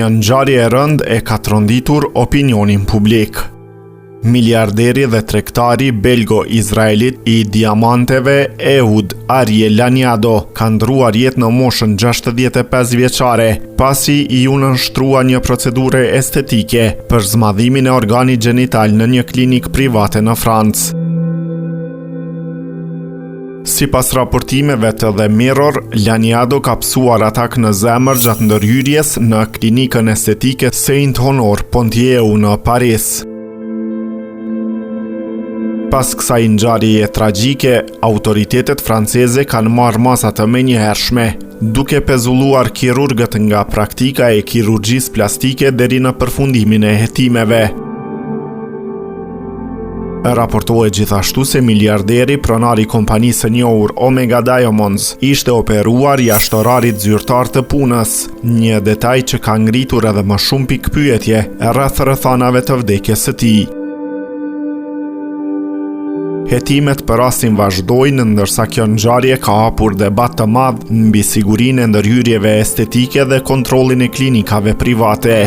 Një ngjarje e rëndë e ka tronditur opinionin publik. Miliarderi dhe tregtari belgo-izraelit I diamanteve Ehud Ariel Laniado ka ndruar jetë në moshën 65 vjeçare, pasi I u nënshtrua një procedure estetike për zmadhimin e organit gjenital në një klinik private në Francë. Sipas raportimeve të The Mirror, Laniado ka psuar atak në zemër gjatë ndërhyrjes në klinikën estetike Saint-Honor Pontieu në Paris. Pas kësaj ngjarjeje tragjike, autoritetet franceze kanë marrë masa të menjëhershme, duke pezulluar kirurgët nga praktika e kirurgjisë plastike deri në përfundimin e hetimeve. Raportohet gjithashtu se miliarderi, pronari I kompanisë së njohur Omega Diamonds, ishte operuar jashtë orarit zyrtar të punës, një detaj që ka ngritur edhe më shumë pikpyetje rreth rrethanave të vdekjes së tij. Hetimet për rastin vazhdojnë, ndërsa kjo ngjarje ka hapur debat të madh mbi sigurinë e ndërhyrjeve estetike dhe kontrollin e klinikave private.